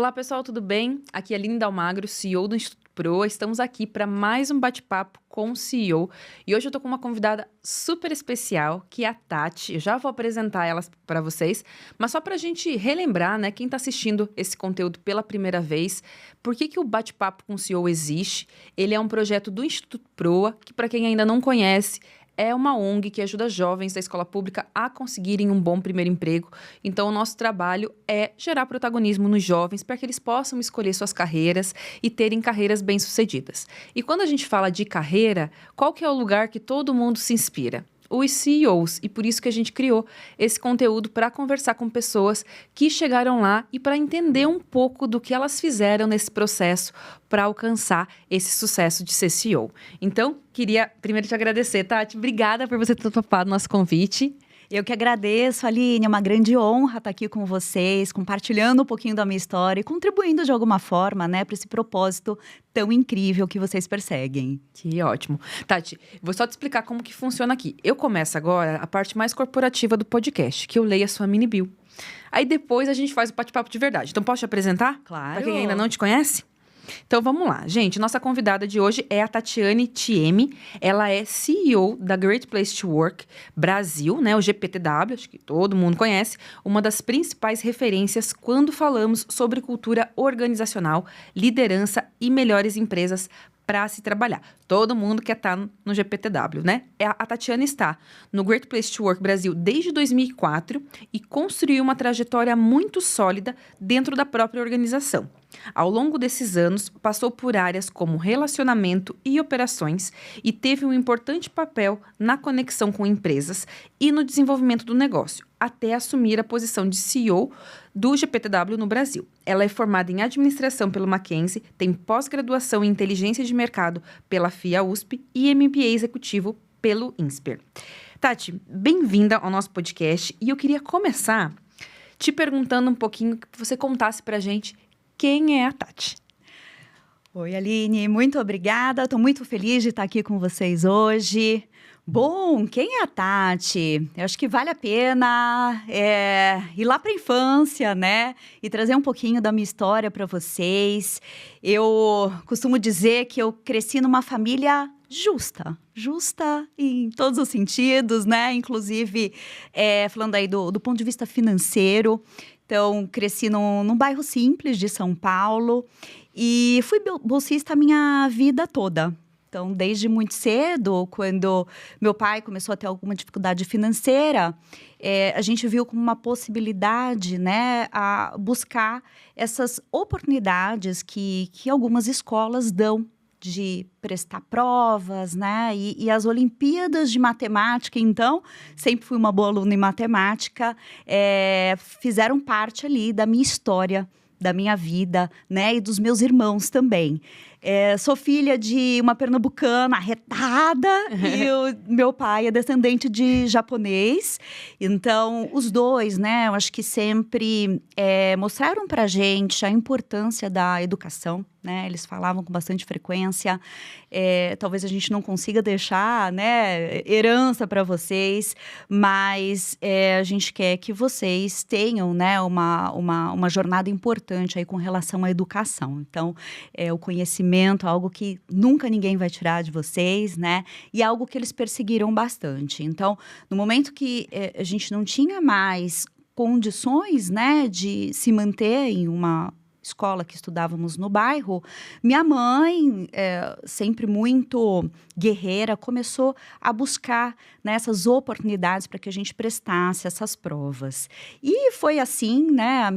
Olá, pessoal, tudo bem? Aqui é a Linda Almagro, CEO do Instituto Proa. Estamos aqui para mais um bate-papo com o CEO. E hoje eu tô com uma convidada super especial, que é a Tati. Eu já vou apresentar ela para vocês, mas só para a gente relembrar, né, quem está assistindo esse conteúdo pela primeira vez, por que o bate-papo com o CEO existe? Ele é um projeto do Instituto Proa, que para quem ainda não conhece, é uma ONG que ajuda jovens da escola pública a conseguirem um bom primeiro emprego. Então, o nosso trabalho é gerar protagonismo nos jovens para que eles possam escolher suas carreiras e terem carreiras bem-sucedidas. E quando a gente fala de carreira, qual que é o lugar que todo mundo se inspira? Os CEOs, e por isso que a gente criou esse conteúdo para conversar com pessoas que chegaram lá e para entender um pouco do que elas fizeram nesse processo para alcançar esse sucesso de ser CEO. Então, queria primeiro te agradecer, Tati. Obrigada por você ter topado o nosso convite. Eu que agradeço, Aline, é uma grande honra estar aqui com vocês, compartilhando um pouquinho da minha história e contribuindo de alguma forma, né, para esse propósito tão incrível que vocês perseguem. Que ótimo. Tati, vou só te explicar como que funciona aqui. Eu começo agora a parte mais corporativa do podcast, que eu leio a sua mini bio. Aí depois a gente faz o bate-papo de verdade. Então posso te apresentar? Claro. Para quem ainda não te conhece? Então vamos lá, gente. Nossa convidada de hoje é a Tatiane Thieme. Ela é CEO da Great Place to Work Brasil, né? O GPTW, acho que todo mundo conhece, uma das principais referências quando falamos sobre cultura organizacional, liderança e melhores empresas para se trabalhar. Todo mundo quer estar no GPTW, né? A Tatiane está no Great Place to Work Brasil desde 2004 e construiu uma trajetória muito sólida dentro da própria organização. Ao longo desses anos, passou por áreas como relacionamento e operações e teve um importante papel na conexão com empresas e no desenvolvimento do negócio, até assumir a posição de CEO do GPTW no Brasil. Ela é formada em administração pelo Mackenzie, tem pós-graduação em inteligência de mercado pela FIA-USP e MBA executivo pelo INSPER. Tati, bem-vinda ao nosso podcast e eu queria começar te perguntando um pouquinho, que você contasse pra gente quem é a Tati. Oi, Aline, muito obrigada. Estou muito feliz de estar aqui com vocês hoje. Bom, quem é a Tati? Eu acho que vale a pena ir lá para a infância, né? E trazer um pouquinho da minha história para vocês. Eu costumo dizer que eu cresci numa família justa em todos os sentidos, né? Inclusive, falando aí do ponto de vista financeiro. Então, cresci num bairro simples de São Paulo e fui bolsista a minha vida toda. Então, desde muito cedo, quando meu pai começou a ter alguma dificuldade financeira, a gente viu como uma possibilidade, né, a buscar essas oportunidades que algumas escolas dão de prestar provas, né? E as Olimpíadas de Matemática, então, sempre fui uma boa aluna em matemática, fizeram parte ali da minha história, da minha vida, né? E dos meus irmãos também. Sou filha de uma pernambucana arretada e o meu pai é descendente de japonês. Então, os dois, né? Eu acho que sempre mostraram pra gente a importância da educação, né? Eles falavam com bastante frequência. Talvez a gente não consiga deixar, né, herança para vocês, mas a gente quer que vocês tenham, né, uma jornada importante aí com relação à educação. Então, o conhecimento é algo que nunca ninguém vai tirar de vocês, né? E algo que eles perseguiram bastante. Então, no momento que a gente não tinha mais condições, né, de se manter em uma escola que estudávamos no bairro, minha mãe, sempre muito guerreira, começou a buscar, né, essas oportunidades para que a gente prestasse essas provas. E foi assim, né, a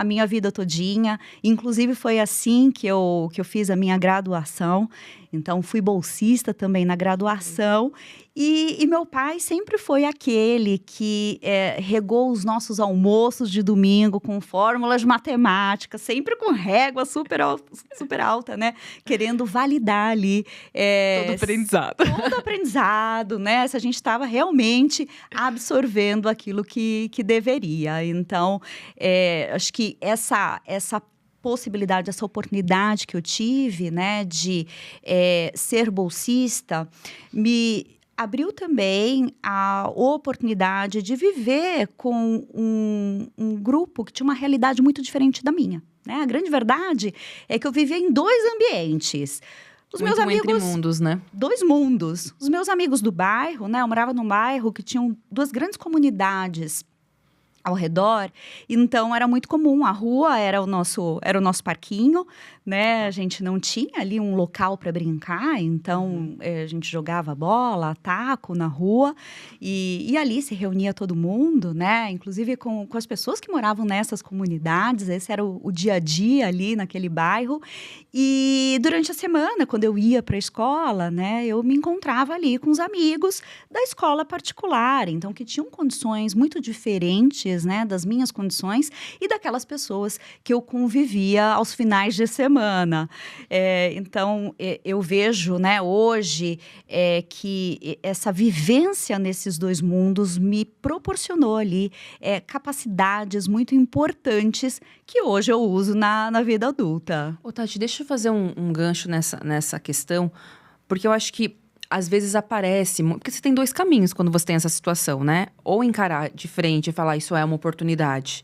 minha vida todinha. Inclusive, foi assim que eu fiz a minha graduação. Então, fui bolsista também na graduação. E meu pai sempre foi aquele que regou os nossos almoços de domingo com fórmulas de matemática, sempre com régua super alta, né? Querendo validar ali. Todo aprendizado. Todo aprendizado, né? Se a gente estava realmente absorvendo aquilo que deveria. Então, acho que essa possibilidade, essa oportunidade que eu tive, né, de ser bolsista, me abriu também a oportunidade de viver com um grupo que tinha uma realidade muito diferente da minha, né? A grande verdade é que eu vivia em 2 ambientes. Os meus Muito amigos, entre mundos, né? 2 mundos. Os meus amigos do bairro, né? Eu morava num bairro que tinham 2 grandes comunidades ao redor, então era muito comum. A rua era o nosso parquinho, né? A gente não tinha ali um local para brincar, então a gente jogava bola, taco na rua e ali se reunia todo mundo, né? Inclusive com as pessoas que moravam nessas comunidades. Esse era o dia a dia ali naquele bairro. E durante a semana, quando eu ia para a escola, né, eu me encontrava ali com os amigos da escola particular, então que tinham condições muito diferentes, né, das minhas condições e daquelas pessoas que eu convivia aos finais de semana. Então, eu vejo, né, hoje que essa vivência nesses 2 mundos me proporcionou ali capacidades muito importantes que hoje eu uso na vida adulta. Ô, Tati, deixa eu fazer um gancho nessa questão, porque eu acho que às vezes aparece, porque você tem 2 caminhos quando você tem essa situação, né? Ou encarar de frente e falar, isso é uma oportunidade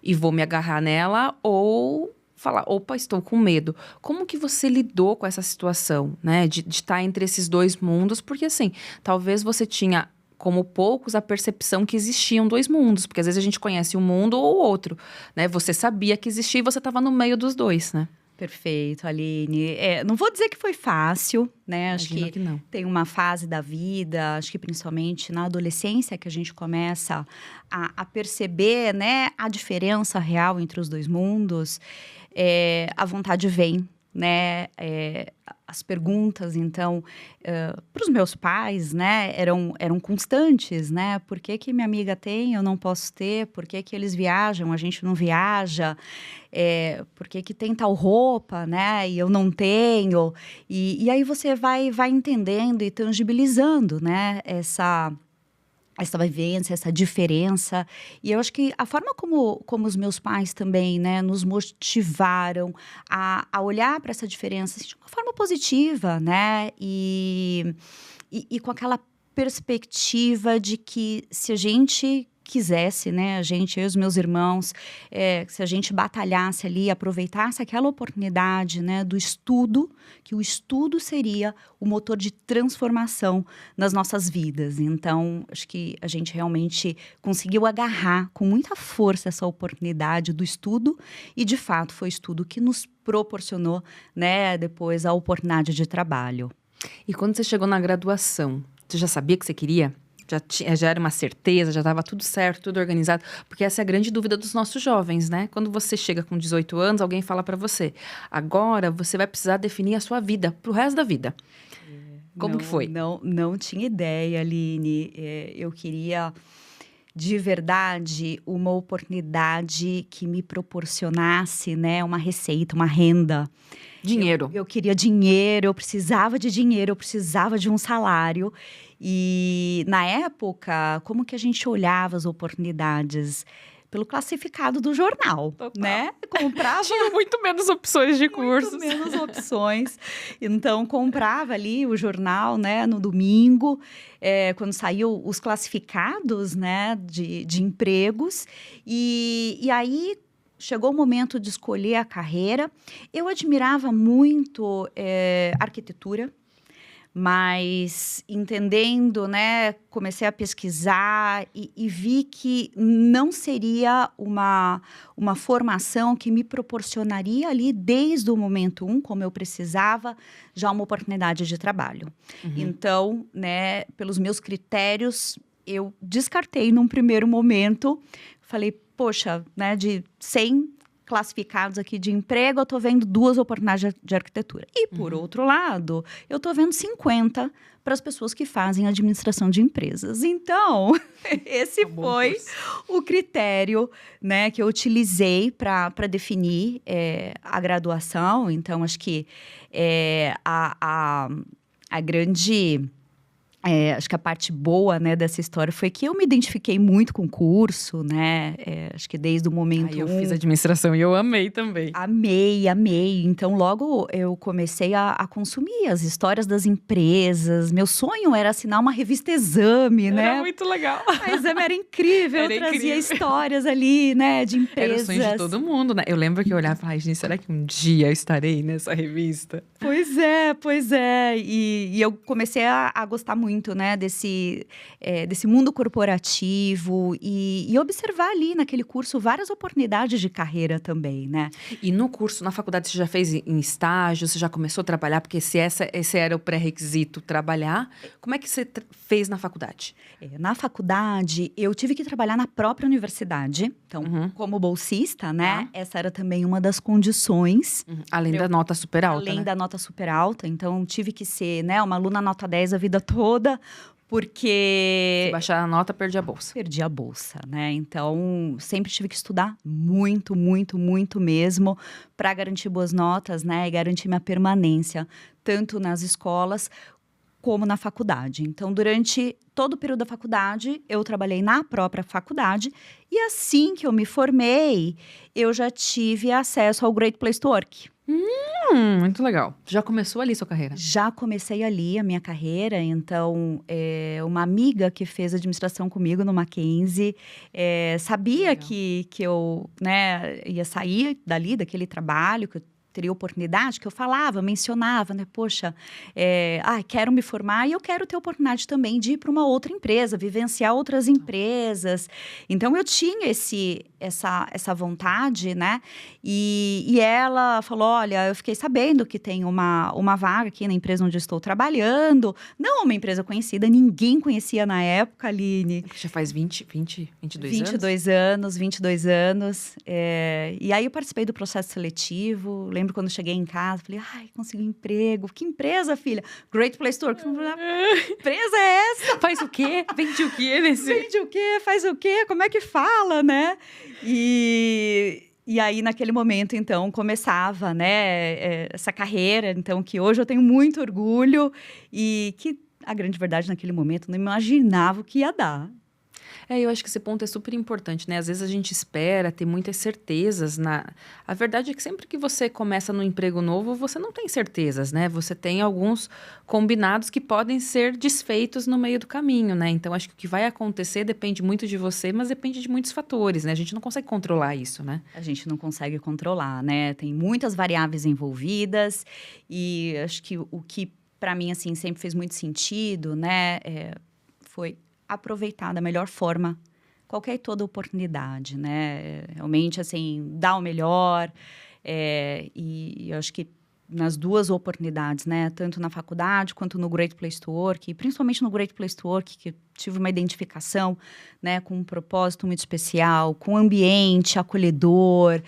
e vou me agarrar nela, ou falar, opa, estou com medo. Como que você lidou com essa situação, né? De estar entre esses 2 mundos, porque assim, talvez você tinha, como poucos, a percepção que existiam 2 mundos, porque às vezes a gente conhece um mundo ou o outro, né? Você sabia que existia e você estava no meio dos 2, né? Perfeito, Aline. Não vou dizer que foi fácil, né? Acho Imagino que não. tem uma fase da vida, acho que principalmente na adolescência, que a gente começa a perceber, né, a diferença real entre os 2 mundos. A vontade vem, né? As perguntas, então, para os meus pais, né, eram constantes, né? Por que minha amiga tem, eu não posso ter? Por que eles viajam, a gente não viaja? Por que tem tal roupa, né, e eu não tenho? E aí você vai entendendo e tangibilizando, né, essa vivência, essa diferença. E eu acho que a forma como os meus pais também, né, nos motivaram a olhar para essa diferença de uma forma positiva, né? E com aquela perspectiva de que se a gente quisesse, né, eu e os meus irmãos, se a gente batalhasse ali, aproveitasse aquela oportunidade, né, do estudo, que o estudo seria o motor de transformação nas nossas vidas. Então, acho que a gente realmente conseguiu agarrar com muita força essa oportunidade do estudo e, de fato, foi o estudo que nos proporcionou, né, depois a oportunidade de trabalho. E quando você chegou na graduação, você já sabia que você queria? Já era uma certeza, já estava tudo certo, tudo organizado? Porque essa é a grande dúvida dos nossos jovens, né? Quando você chega com 18 anos, alguém fala para você, agora você vai precisar definir a sua vida, pro resto da vida. Como que foi? Não tinha ideia, Aline. Eu queria, de verdade, uma oportunidade que me proporcionasse, né, uma receita, uma renda. Dinheiro. Eu queria dinheiro, eu precisava de dinheiro, eu precisava de um salário. E, na época, como que a gente olhava as oportunidades? Pelo classificado do jornal, né? Comprava... Tinha muito menos opções de cursos. Muito menos opções. Então, comprava ali o jornal, né? No domingo, quando saiu os classificados, né? De empregos. E aí... Chegou o momento de escolher a carreira. Eu admirava muito arquitetura, mas entendendo, né, comecei a pesquisar e vi que não seria uma formação que me proporcionaria ali, desde o momento 1, como eu precisava, já uma oportunidade de trabalho. Uhum. Então, né, pelos meus critérios, eu descartei num primeiro momento, falei, poxa, né, de 100 classificados aqui de emprego, eu estou vendo 2 oportunidades de arquitetura. E, por outro lado, eu estou vendo 50 para as pessoas que fazem administração de empresas. Então, esse foi o critério, né, que eu utilizei para definir a graduação. Então, acho que a grande Acho que a parte boa, né, dessa história foi que eu me identifiquei muito com o curso, né? Acho que desde o momento Aí eu fiz administração e eu amei também. Amei. Então, logo eu comecei a consumir as histórias das empresas. Meu sonho era assinar uma revista Exame, né? Era muito legal. A Exame era incrível, Era trazia incrível. histórias ali, né, de Era o empresas. sonho de todo mundo, né? Eu lembro que eu olhava e falava, gente, será que um dia eu estarei nessa revista? Pois é. E eu comecei a gostar muito, né, desse mundo corporativo e observar ali naquele curso várias oportunidades de carreira também, né? E no curso, na faculdade, você já fez em estágio? Você já começou a trabalhar? Porque se esse era o pré-requisito, trabalhar. Como é que você fez na faculdade? Na faculdade, eu tive que trabalhar na própria universidade. Então, como bolsista, né? Essa era também uma das condições. Além da nota super alta, Além né? da nota super alta. Então, tive que ser, né, uma aluna nota 10 a vida toda, porque Se baixar a nota, perdi a bolsa. perdi a bolsa, né? Então, sempre tive que estudar muito mesmo para garantir boas notas, né? E garantir minha permanência, tanto nas escolas como na faculdade. Então, durante todo o período da faculdade, eu trabalhei na própria faculdade e assim que eu me formei, eu já tive acesso ao Great Place to Work. Muito legal. Já começou ali sua carreira? Já comecei ali a minha carreira, então, uma amiga que fez administração comigo no Mackenzie, sabia Legal. que eu, né, ia sair dali, daquele trabalho, que eu teria oportunidade, que eu falava, mencionava, né, poxa, quero me formar e eu quero ter oportunidade também de ir para uma outra empresa, vivenciar outras empresas. Então, eu tinha essa vontade, né, e ela falou, olha, eu fiquei sabendo que tem uma vaga aqui na empresa onde eu estou trabalhando, não uma empresa conhecida, ninguém conhecia na época, Aline. Já faz 22 anos? 22 anos. E aí eu participei do processo seletivo. Lembro quando cheguei em casa, falei, consegui um emprego. Que empresa, filha? Great Place to Work. Que empresa é essa? Faz o quê? Vende o quê nesse... Vende o quê? Faz o quê? Como é que fala, né? E aí, naquele momento, então, começava, né, essa carreira, então, que hoje eu tenho muito orgulho e que, a grande verdade, naquele momento, não imaginava o que ia dar. Eu acho que esse ponto é super importante, né? Às vezes a gente espera ter muitas certezas. A verdade é que sempre que você começa num emprego novo, você não tem certezas, né? Você tem alguns combinados que podem ser desfeitos no meio do caminho, né? Então, acho que o que vai acontecer depende muito de você, mas depende de muitos fatores, né? A gente não consegue controlar isso, né? A gente não consegue controlar, né? Tem muitas variáveis envolvidas e acho que o que, para mim, assim, sempre fez muito sentido, né? Foi aproveitar da melhor forma qualquer e toda oportunidade, né? Realmente, assim, dar o melhor. E eu acho que nas duas oportunidades, né? Tanto na faculdade quanto no Great Place to Work, e principalmente no Great Place to Work, que tive uma identificação, né, com um propósito muito especial, com um ambiente acolhedor,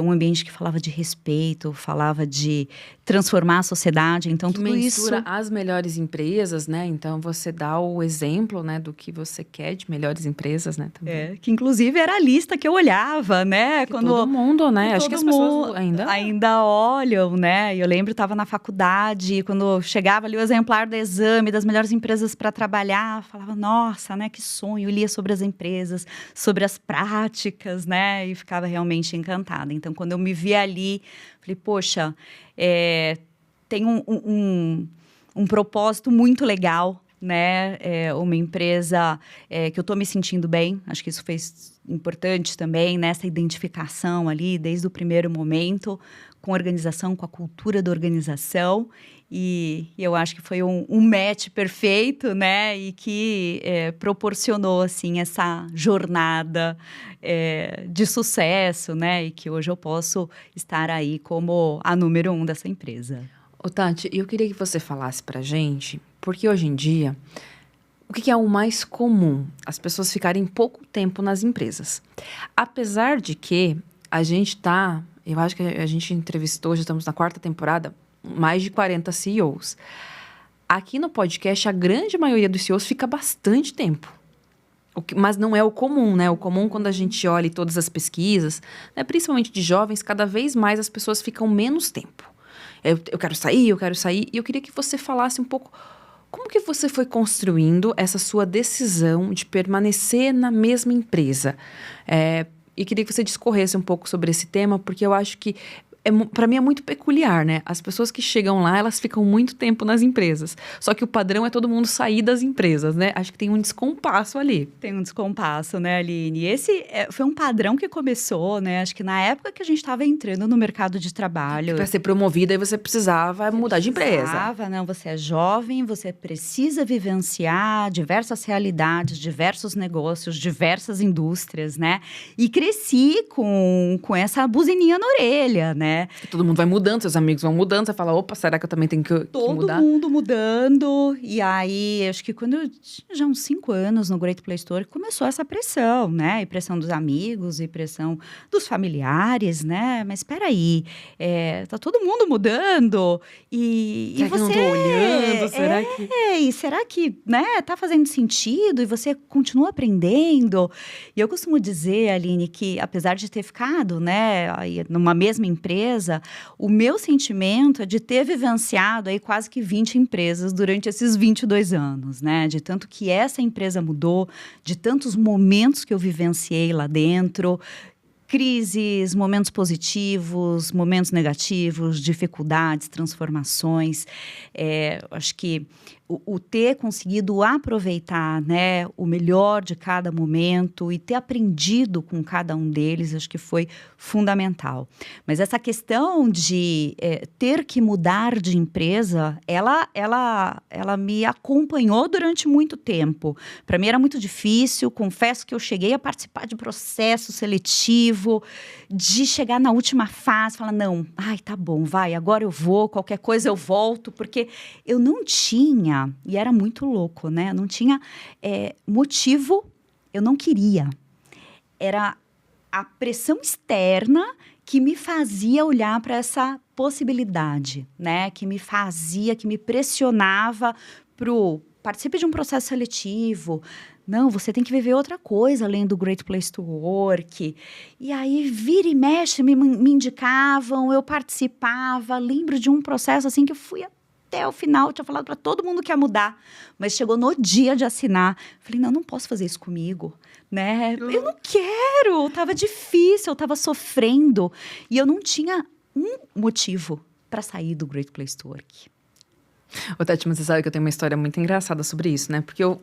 um ambiente que falava de respeito, falava de transformar a sociedade. Então, que tudo mensura isso... as melhores empresas, né? Então, você dá o exemplo, né, do que você quer de melhores empresas, né? Também. que inclusive era a lista que eu olhava, né? Que todo mundo, né? Acho que as pessoas ainda olham, né? Eu lembro, estava na faculdade, quando chegava ali o exemplar do exame das melhores empresas para trabalhar, falava, nossa, né? Que sonho. Eu lia sobre as empresas, sobre as práticas, né? E ficava realmente encantada. Então, quando eu me vi ali, falei, poxa, tem um propósito muito legal, né? Uma empresa que eu estou me sentindo bem. Acho que isso fez importante também, nessa identificação ali, desde o primeiro momento, com a organização, com a cultura da organização. E eu acho que foi um match perfeito, né? E que proporcionou, assim, essa jornada de sucesso, né? E que hoje eu posso estar aí como a número 1 dessa empresa. Ô, Tati, eu queria que você falasse pra gente, porque hoje em dia, o que é o mais comum? As pessoas ficarem pouco tempo nas empresas. Apesar de que a gente eu acho que a gente entrevistou, já estamos na 4ª temporada, mais de 40 CEOs. Aqui no podcast, a grande maioria dos CEOs fica bastante tempo. Mas não é o comum, né? O comum, quando a gente olha todas as pesquisas, né, principalmente de jovens, cada vez mais as pessoas ficam menos tempo. Eu quero sair. E eu queria que você falasse um pouco Como que você foi construindo essa sua decisão de permanecer na mesma empresa? E queria que você discorresse um pouco sobre esse tema, porque eu acho que para mim é muito peculiar, né? As pessoas que chegam lá, elas ficam muito tempo nas empresas. Só que o padrão é todo mundo sair das empresas, né? Acho que tem um descompasso ali. Tem um descompasso, né, Aline? Esse foi um padrão que começou, né? Acho que na época que a gente estava entrando no mercado de trabalho. Para ser promovida, aí você precisava mudar de empresa. Não, você é jovem, você precisa vivenciar diversas realidades, diversos negócios, diversas indústrias, né? E cresci com essa buzininha na orelha, né? Todo mundo vai mudando, seus amigos vão mudando, você fala, opa, será que eu também tenho que mudar? Todo mundo mudando. E aí, acho que quando eu tinha já uns 5 anos no Great Place to Work, começou essa pressão, né? E pressão dos amigos, e pressão dos familiares, né? Mas espera aí, tá todo mundo mudando. Será que eu não tô olhando? Será que... E será que, né, tá fazendo sentido? E você continua aprendendo? E eu costumo dizer, Aline, que apesar de ter ficado, né, aí numa mesma empresa, o meu sentimento é de ter vivenciado aí quase que 20 empresas durante esses 22 anos, né? De tanto que essa empresa mudou, de tantos momentos que eu vivenciei lá dentro, crises, momentos positivos, momentos negativos, dificuldades, transformações. Acho que o ter conseguido aproveitar, né, o melhor de cada momento e ter aprendido com cada um deles, acho que foi fundamental. Mas essa questão de ter que mudar de empresa, ela me acompanhou durante muito tempo. Para mim era muito difícil, confesso que eu cheguei a participar de processo seletivo, de chegar na última fase, falar, não, tá bom, vai, agora eu vou, qualquer coisa eu volto, porque eu não tinha, e era muito louco, né? Não tinha motivo, eu não queria. Era a pressão externa que me fazia olhar para essa possibilidade, né? Que me pressionava participe de um processo seletivo. Não, você tem que viver outra coisa além do Great Place to Work. E aí, vira e mexe, me indicavam, eu participava. Lembro de um processo assim que eu fui até o final, tinha falado para todo mundo que ia mudar. Mas chegou no dia de assinar. Falei, não posso fazer isso comigo, né? Eu não quero, tava difícil, eu tava sofrendo. E eu não tinha um motivo para sair do Great Place to Work. Ô, Tati, mas você sabe que eu tenho uma história muito engraçada sobre isso, né? Porque eu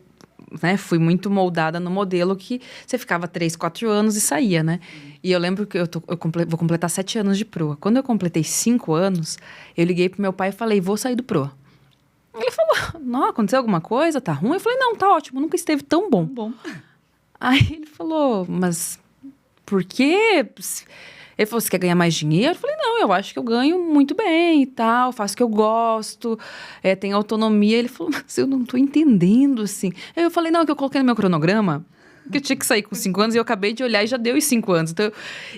fui muito moldada no modelo que você ficava 3, 4 anos e saía, né? E eu lembro que vou completar 7 anos de proa. Quando eu completei 5 anos, eu liguei pro meu pai e falei, vou sair do proa. Ele falou, não, aconteceu alguma coisa? Tá ruim? Eu falei, não, tá ótimo, nunca esteve tão bom. Aí ele falou, mas por quê? Ele falou, você quer ganhar mais dinheiro? Eu falei, não, eu acho que eu ganho muito bem e tal, faço o que eu gosto, tenho autonomia. Ele falou, mas eu não tô entendendo, assim. Aí eu falei, não, é que eu coloquei no meu cronograma que eu tinha que sair com 5 anos e eu acabei de olhar e já deu os 5 anos. Então,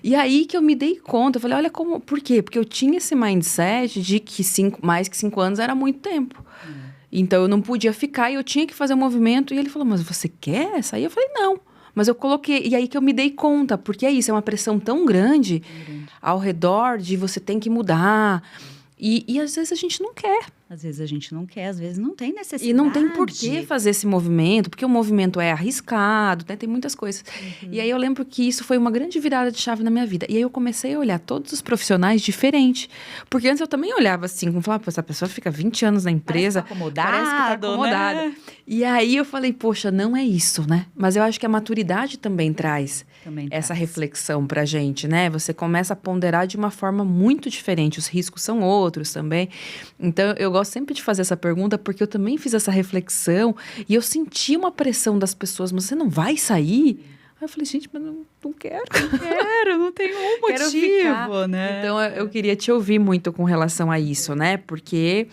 e aí que eu me dei conta, eu falei, olha como... Por quê? Porque eu tinha esse mindset de que mais que 5 anos era muito tempo. Então, eu não podia ficar e eu tinha que fazer um movimento. E ele falou, mas você quer sair? Eu falei, não. Mas eu coloquei, e aí que eu me dei conta, porque é isso, é uma pressão tão grande ao redor de você tem que mudar. E às vezes a gente não quer. Às vezes a gente não quer, às vezes não tem necessidade. E não tem por que fazer esse movimento, porque o movimento é arriscado, né? Tem muitas coisas. E aí eu lembro que isso foi uma grande virada de chave na minha vida. E aí eu comecei a olhar todos os profissionais diferente. Porque antes eu também olhava assim, como falava, essa pessoa fica 20 anos na empresa. Parece que tá acomodada. Né? E aí eu falei, poxa, não é isso, né? Mas eu acho que a maturidade também traz essa reflexão pra gente, né? Você começa a ponderar de uma forma muito diferente. Os riscos são outros também. Então, eu gosto sempre de fazer essa pergunta, porque eu também fiz essa reflexão e eu senti uma pressão das pessoas, mas você não vai sair? Aí eu falei, gente, mas não quero. Não tenho um motivo, né? Então, eu queria te ouvir muito com relação a isso, né? Porque...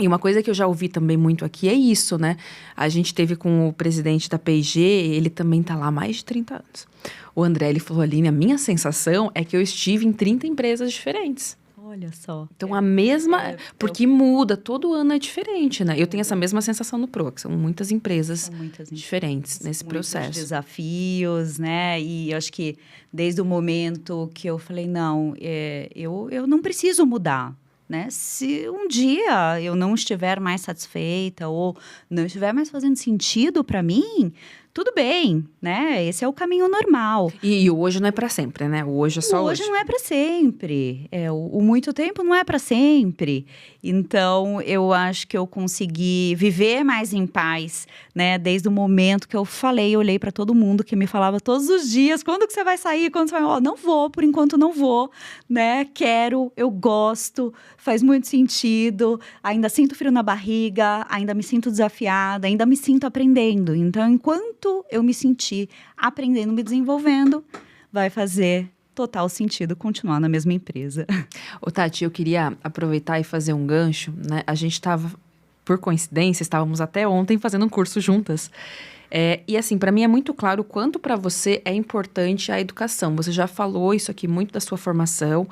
E uma coisa que eu já ouvi também muito aqui é isso, né? A gente teve com o presidente da P&G, ele também tá lá há mais de 30 anos. O André, ele falou, Aline, a minha sensação é que eu estive em 30 empresas diferentes. Olha só. Então, a mesma... Porque muda, todo ano é diferente, né? Eu tenho essa mesma sensação no PROA, que são muitas empresas diferentes nesse processo. Muitos desafios, né? E eu acho que desde o momento que eu falei, não, eu não preciso mudar. né? Se um dia eu não estiver mais satisfeita ou não estiver mais fazendo sentido para mim, tudo bem, né? Esse é o caminho normal. E o hoje não é para sempre, né? O hoje é só Hoje não é para sempre. O muito tempo não é para sempre. Então, eu acho que eu consegui viver mais em paz, né? Desde o momento que eu falei, eu olhei para todo mundo que me falava todos os dias, quando que você vai sair? Quando você vai? Ó, não vou, por enquanto não vou, né? Quero, eu gosto, faz muito sentido. Ainda sinto frio na barriga, ainda me sinto desafiada, ainda me sinto aprendendo. Então, enquanto eu me sentir aprendendo, me desenvolvendo, vai fazer total sentido continuar na mesma empresa. Ô, Tati, eu queria aproveitar e fazer um gancho, né? A gente estava, por coincidência, estávamos até ontem fazendo um curso juntas. E assim, para mim é muito claro o quanto para você é importante a educação. Você já falou isso aqui muito da sua formação,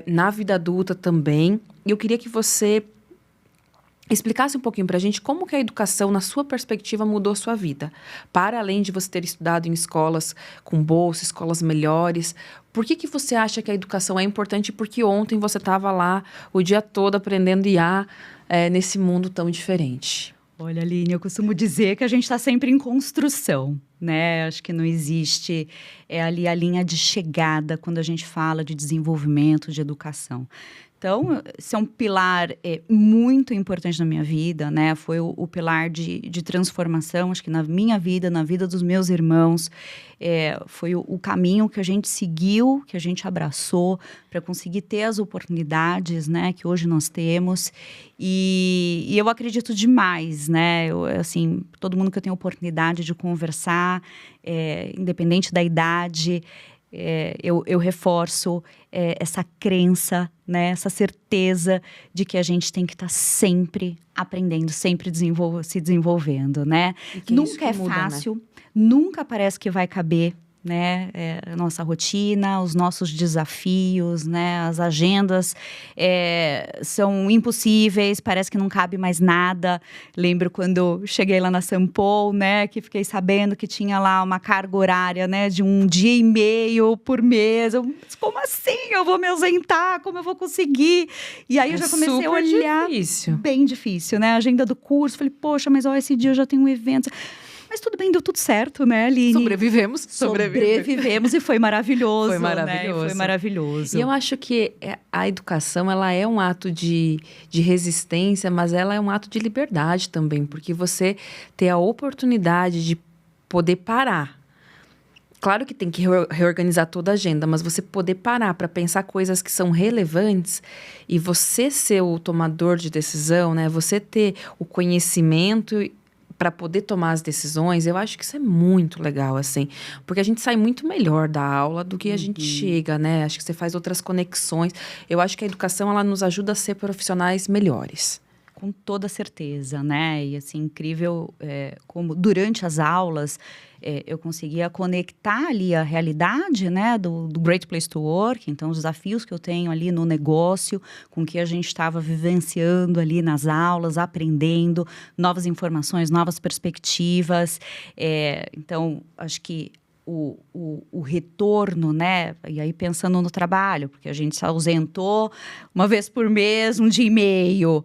na vida adulta também. E eu queria que você explicasse um pouquinho pra gente como que a educação, na sua perspectiva, mudou a sua vida. Para além de você ter estudado em escolas com bolsa, escolas melhores, por que você acha que a educação é importante? Porque ontem você estava lá o dia todo aprendendo IA nesse mundo tão diferente. Olha, Aline, eu costumo dizer que a gente está sempre em construção, né? Acho que não existe ali a linha de chegada quando a gente fala de desenvolvimento, de educação. Então, esse é um pilar muito importante na minha vida, né? Foi o pilar de transformação, acho que na minha vida, na vida dos meus irmãos. Foi o caminho que a gente seguiu, que a gente abraçou para conseguir ter as oportunidades, né, que hoje nós temos. E eu acredito demais, né? Assim, todo mundo que eu tenho oportunidade de conversar, independente da idade, eu reforço essa crença, né, essa certeza de que a gente tem que estar sempre aprendendo, sempre se desenvolvendo, né? Nunca é fácil, nunca parece que vai caber, né, a nossa rotina, os nossos desafios, né, as agendas são impossíveis, parece que não cabe mais nada. Lembro quando cheguei lá na Sampol, né, que fiquei sabendo que tinha lá uma carga horária, né, de 1 dia e meio por mês. Como assim? Eu vou me ausentar? Como eu vou conseguir? E aí eu já comecei a olhar. Difícil. Bem difícil, né? A agenda do curso, falei, poxa, mas ó, esse dia eu já tenho um evento. Mas tudo bem, deu tudo certo, né, Aline? Sobrevivemos e foi maravilhoso. Foi maravilhoso. Né? Foi maravilhoso. E eu acho que a educação, ela é um ato de resistência, mas ela é um ato de liberdade também, porque você tem a oportunidade de poder parar. Claro que tem que reorganizar toda a agenda, mas você poder parar para pensar coisas que são relevantes e você ser o tomador de decisão, né? Você ter o conhecimento para poder tomar as decisões, eu acho que isso é muito legal, assim. Porque a gente sai muito melhor da aula do que a gente chega, né? Acho que você faz outras conexões. Eu acho que a educação, ela nos ajuda a ser profissionais melhores. Com toda certeza, né? E assim, incrível como durante as aulas eu conseguia conectar ali a realidade, né, do Great Place to Work, então os desafios que eu tenho ali no negócio, com o que a gente estava vivenciando ali nas aulas, aprendendo novas informações, novas perspectivas. Então, acho que o retorno, né? E aí pensando no trabalho, porque a gente se ausentou uma vez por mês, 1 dia e meio.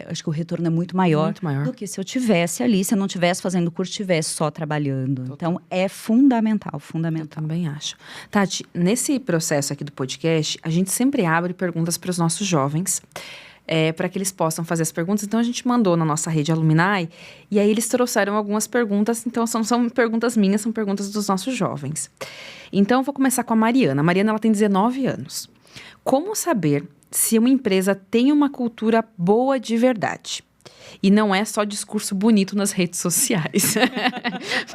Acho que o retorno é muito maior do que se eu tivesse ali, se eu não estivesse fazendo curso, estivesse só trabalhando. Total. Então, é fundamental. Eu também acho. Tati, nesse processo aqui do podcast, a gente sempre abre perguntas para os nossos jovens, para que eles possam fazer as perguntas. Então, a gente mandou na nossa rede Alumni, e aí eles trouxeram algumas perguntas. Então, são perguntas minhas, são perguntas dos nossos jovens. Então, eu vou começar com a Mariana. A Mariana, ela tem 19 anos. Como saber se uma empresa tem uma cultura boa de verdade? E não é só discurso bonito nas redes sociais.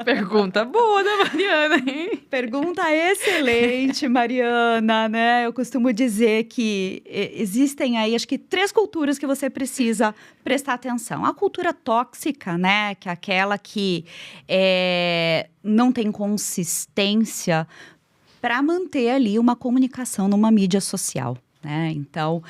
Pergunta boa da Mariana, hein? Pergunta excelente, Mariana, né? Eu costumo dizer que existem aí, acho que 3 culturas que você precisa prestar atenção. A cultura tóxica, né? Que é aquela que não tem consistência para manter ali uma comunicação numa mídia social. né? Então,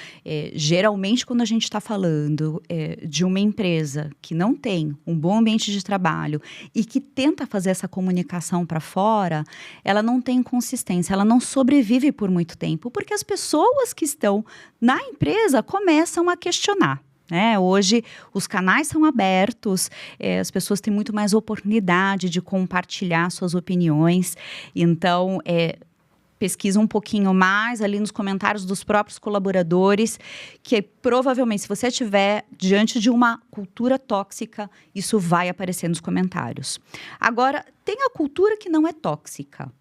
geralmente, quando a gente está falando de uma empresa que não tem um bom ambiente de trabalho e que tenta fazer essa comunicação para fora, ela não tem consistência, ela não sobrevive por muito tempo, porque as pessoas que estão na empresa começam a questionar. Hoje, os canais são abertos, as pessoas têm muito mais oportunidade de compartilhar suas opiniões. Então, pesquisa um pouquinho mais ali nos comentários dos próprios colaboradores, que provavelmente, se você estiver diante de uma cultura tóxica, isso vai aparecer nos comentários. Agora, tem a cultura que não é tóxica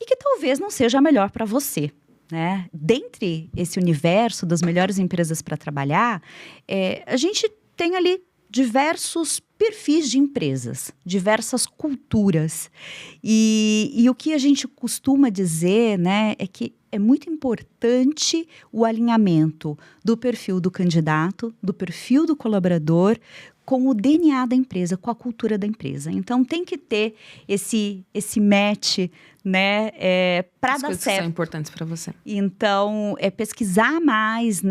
e que talvez não seja a melhor para você. Dentre esse universo das melhores empresas para trabalhar, a gente tem ali diversos perfis de empresas, diversas culturas. E o que a gente costuma dizer, é que é muito importante o alinhamento do perfil do candidato, do perfil do colaborador, com o DNA da empresa, com a cultura da empresa. Então, tem que ter esse match, para dar certo. São importantes para você. Então, pesquisar mais,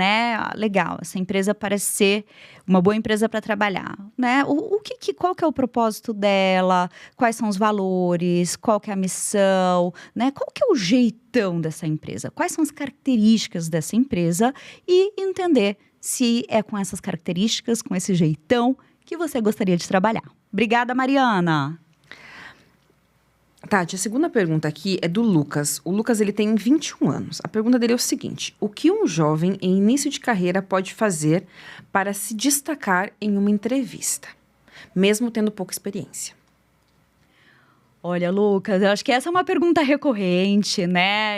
legal, essa empresa parece ser uma boa empresa para trabalhar, qual que é o propósito dela, quais são os valores, qual que é a missão, qual que é o jeitão dessa empresa, quais são as características dessa empresa e entender se é com essas características, com esse jeitão que você gostaria de trabalhar. Obrigada, Mariana. Tati, a segunda pergunta aqui é do Lucas. O Lucas, ele tem 21 anos. A pergunta dele é o seguinte: o que um jovem em início de carreira pode fazer para se destacar em uma entrevista, mesmo tendo pouca experiência? Olha, Lucas, eu acho que essa é uma pergunta recorrente,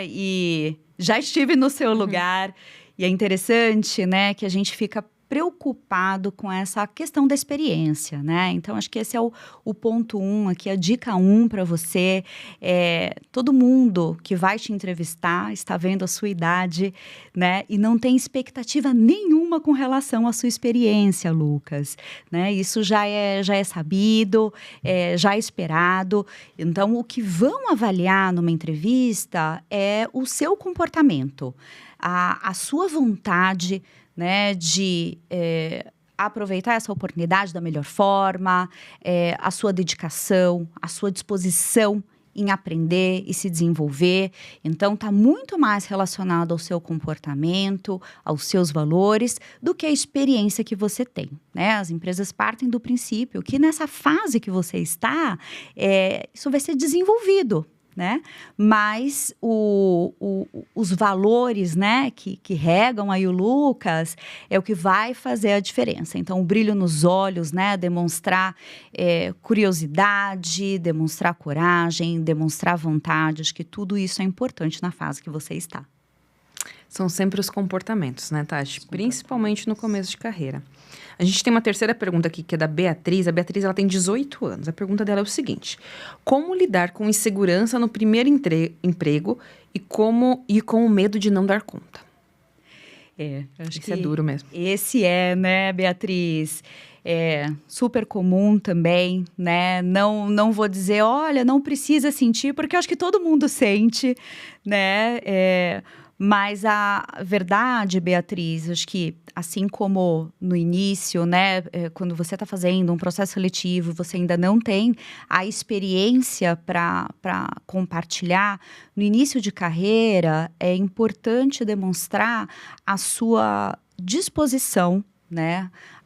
E já estive no seu lugar. E é interessante, que a gente fica preocupado com essa questão da experiência, Então, acho que esse é o ponto 1 aqui, a dica 1 para você. Todo mundo que vai te entrevistar está vendo a sua idade, E não tem expectativa nenhuma com relação à sua experiência, Lucas, Isso já é sabido, já é esperado. Então, o que vão avaliar numa entrevista é o seu comportamento, a sua vontade, de aproveitar essa oportunidade da melhor forma, a sua dedicação, a sua disposição em aprender e se desenvolver. Então, está muito mais relacionado ao seu comportamento, aos seus valores, do que a experiência que você tem, As empresas partem do princípio que nessa fase que você está, isso vai ser desenvolvido, Mas os valores, que regam aí o Lucas é o que vai fazer a diferença. Então, o brilho nos olhos, demonstrar curiosidade, demonstrar coragem, demonstrar vontade. Acho que tudo isso é importante na fase que você está. São sempre os comportamentos, Tati? Principalmente no começo de carreira. A gente tem uma terceira pergunta aqui, que é da Beatriz. A Beatriz, ela tem 18 anos. A pergunta dela é o seguinte: como lidar com insegurança no primeiro emprego e com o medo de não dar conta? Acho que é duro mesmo. Esse Beatriz? É super comum também, Não vou dizer, olha, não precisa sentir, porque eu acho que todo mundo sente, Mas a verdade, Beatriz, acho que assim como no início, quando você está fazendo um processo seletivo, você ainda não tem a experiência para compartilhar, no início de carreira é importante demonstrar a sua disposição,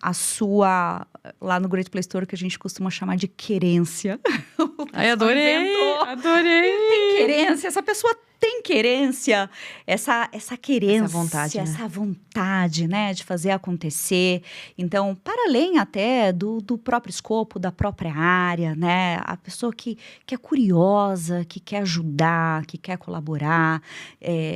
a sua, lá no Great Place Store, que a gente costuma chamar de querência. Ai, adorei! Tem querência, essa pessoa tem querência, essa querência, essa vontade, de fazer acontecer. Então, para além até do próprio escopo, da própria área, a pessoa que é curiosa, que quer ajudar, que quer colaborar,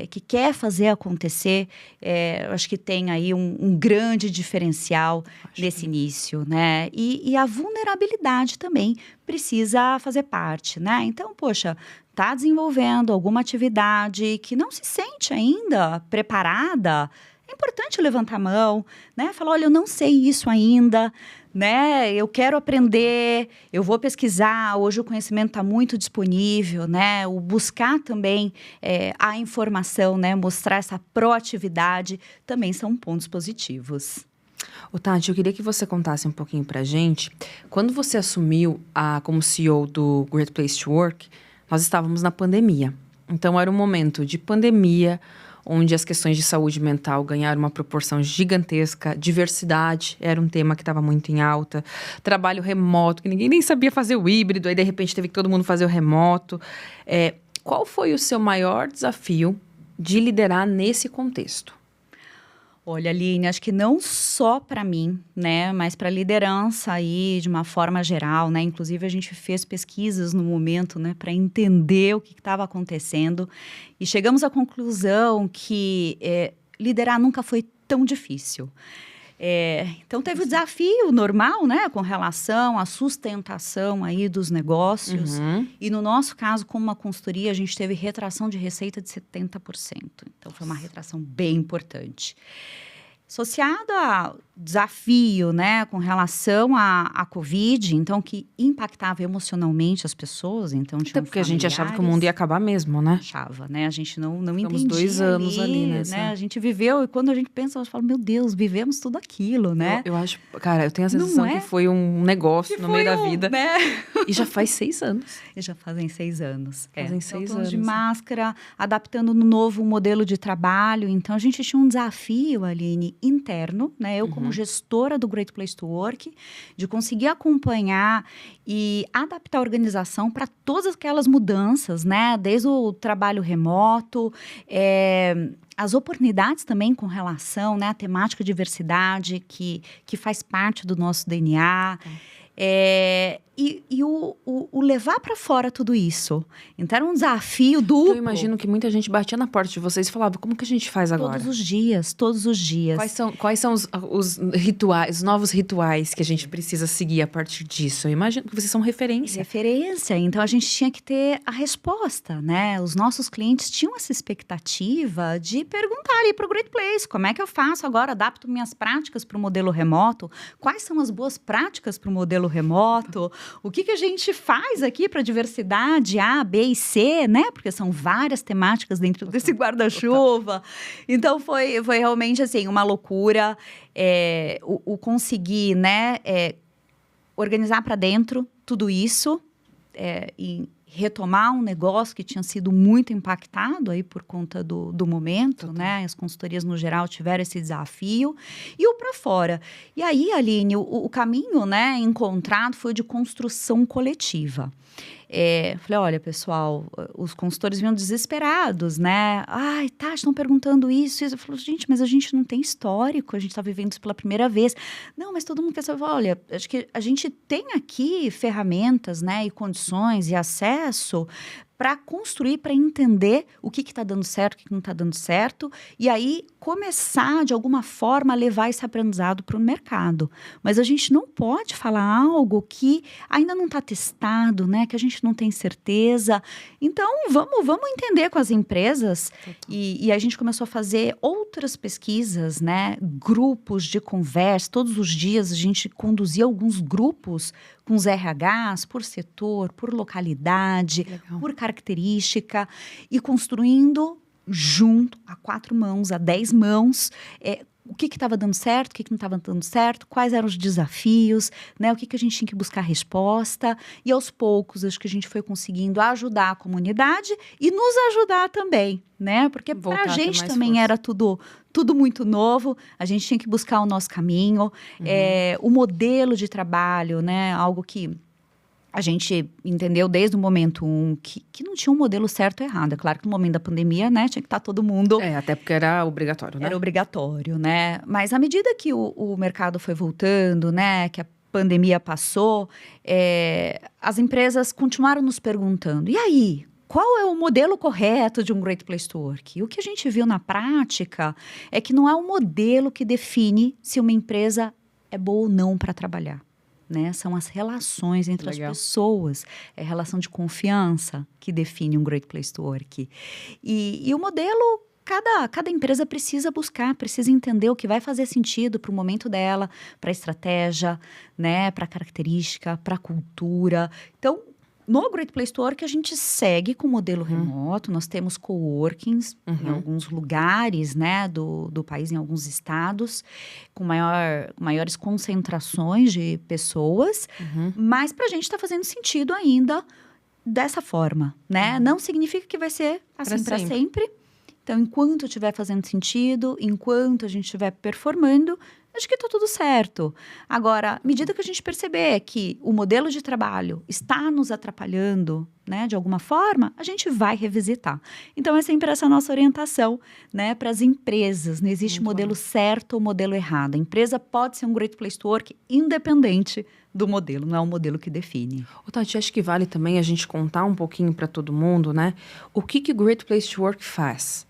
que quer fazer acontecer, eu acho que tem aí um grande diferencial nesse início, E a vulnerabilidade também precisa fazer parte, Então, poxa, está desenvolvendo alguma atividade que não se sente ainda preparada, é é importante levantar a mão, né? Falar, olha, eu não sei isso ainda, né? Eu quero aprender, eu vou pesquisar. Hoje o conhecimento está muito disponível, né? O buscar também a informação, né? Mostrar essa proatividade também são pontos positivos. Ô, Tati, eu queria que você contasse um pouquinho pra gente. Quando você assumiu como CEO do Great Place to Work, nós estávamos na pandemia. Então, era um momento de pandemia, onde as questões de saúde mental ganharam uma proporção gigantesca. Diversidade era um tema que estava muito em alta. Trabalho remoto, que ninguém nem sabia fazer o híbrido. Aí, de repente, teve que todo mundo fazer o remoto. Qual foi o seu maior desafio de liderar nesse contexto? Olha, Aline, acho que não só para mim, né, mas para a liderança aí de uma forma geral, né? Inclusive a gente fez pesquisas no momento, né, para entender o que estava acontecendo e chegamos à conclusão que liderar nunca foi tão difícil. Então teve o desafio normal, né, com relação à sustentação aí dos negócios. E no nosso caso, como uma consultoria, a gente teve retração de receita de 70%. Então foi uma retração bem importante. Associado ao desafio, né, com relação à Covid, então, que impactava emocionalmente as pessoas, então tinham Até porque a gente achava que o mundo ia acabar mesmo, né? Achava, né? A gente não entendia. Ficamos 2 anos ali, né? A gente viveu, e quando a gente pensa, a gente fala, meu Deus, vivemos tudo aquilo, né? Eu acho, cara, eu tenho a sensação que foi um negócio no meio da vida. Né? E já faz 6 anos. E já fazem 6 anos. Fazem 6 anos. De máscara, adaptando no novo modelo de trabalho. Então, a gente tinha um desafio, Aline, interno, né? Eu, como gestora do Great Place to Work, de conseguir acompanhar e adaptar a organização para todas aquelas mudanças, né? Desde o trabalho remoto, as oportunidades também com relação, né, à temática diversidade, que faz parte do nosso DNA. E o levar para fora tudo isso. Então, era um desafio duplo. Eu imagino que muita gente batia na porta de vocês e falava, como que a gente faz agora? Todos os dias. Quais são os rituais, os novos rituais que a gente precisa seguir a partir disso? Eu imagino que vocês são referência. Então a gente tinha que ter a resposta, né? Os nossos clientes tinham essa expectativa de perguntar ali para o Great Place, como é que eu faço agora? Adapto minhas práticas para o modelo remoto? Quais são as boas práticas para o modelo remoto? O que a gente faz aqui para diversidade A, B e C, né? Porque são várias temáticas dentro desse guarda-chuva. Então, foi realmente, assim, uma loucura. O conseguir, né? Organizar para dentro tudo isso e retomar um negócio que tinha sido muito impactado aí por conta do momento, né? As consultorias, no geral, tiveram esse desafio. E o para fora. E aí, Aline, o caminho, né, encontrado foi de construção coletiva. Falei, olha, pessoal, os consultores vinham desesperados, né? Ai, tá, estão perguntando isso. Eu falei, gente, mas a gente não tem histórico, a gente está vivendo isso pela primeira vez. Não, mas todo mundo quer saber, olha, acho que a gente tem aqui ferramentas, né, e condições e acesso para construir, para entender o que está dando certo, o que não está dando certo, e aí começar, de alguma forma, a levar esse aprendizado para o mercado. Mas a gente não pode falar algo que ainda não está testado, né? Que a gente não tem certeza. Então, vamos entender com as empresas. E a gente começou a fazer outras pesquisas, né? Grupos de conversa. Todos os dias a gente conduzia alguns grupos com os RHs, por setor, por localidade, por característica, e construindo junto, a 4 mãos, a 10 mãos, o que estava dando certo, o que não estava dando certo, quais eram os desafios, né, o que a gente tinha que buscar resposta, e aos poucos, acho que a gente foi conseguindo ajudar a comunidade e nos ajudar também, né, porque para a gente também era tudo muito novo, a gente tinha que buscar o nosso caminho, o modelo de trabalho, né, algo que a gente entendeu desde o momento 1 que não tinha um modelo certo ou errado. É claro que no momento da pandemia, né, tinha que estar todo mundo... até porque era obrigatório, né? Era obrigatório, né? Mas à medida que o mercado foi voltando, né, que a pandemia passou, as empresas continuaram nos perguntando, e aí? Qual é o modelo correto de um Great Place to Work? E o que a gente viu na prática é que não é o modelo que define se uma empresa é boa ou não para trabalhar. Né? São as relações entre as pessoas, a relação de confiança que define um Great Place to Work. E o modelo cada empresa precisa buscar, precisa entender o que vai fazer sentido para o momento dela, para a estratégia, né, para a característica, para a cultura. Então, no Great Place to Work, a gente segue com o modelo remoto, nós temos coworkings em alguns lugares, né, do país, em alguns estados, com maiores concentrações de pessoas, mas para a gente está fazendo sentido ainda dessa forma, né? Não significa que vai ser assim para sempre. Então, enquanto estiver fazendo sentido, enquanto a gente estiver performando, acho que está tudo certo. Agora, à medida que a gente perceber que o modelo de trabalho está nos atrapalhando, né, de alguma forma, a gente vai revisitar. Então, é sempre essa nossa orientação, né, para as empresas. Não existe modelo certo ou modelo errado. A empresa pode ser um Great Place to Work independente do modelo, não é o modelo que define. Tati, acho que vale também a gente contar um pouquinho para todo mundo, né, o que o Great Place to Work faz.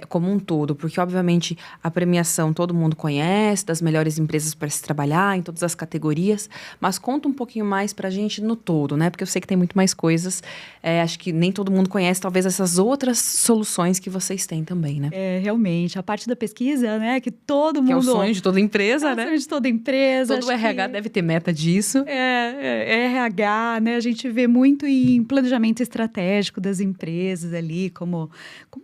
Como um todo, porque obviamente a premiação todo mundo conhece, das melhores empresas para se trabalhar, em todas as categorias, mas conta um pouquinho mais para a gente no todo, né? Porque eu sei que tem muito mais coisas, acho que nem todo mundo conhece, talvez essas outras soluções que vocês têm também, né? Realmente, a parte da pesquisa, né, que todo mundo... Que é o sonho de toda empresa, né? É o sonho de toda empresa. Todo o RH deve ter meta disso. RH, né, a gente vê muito em planejamento estratégico das empresas ali, como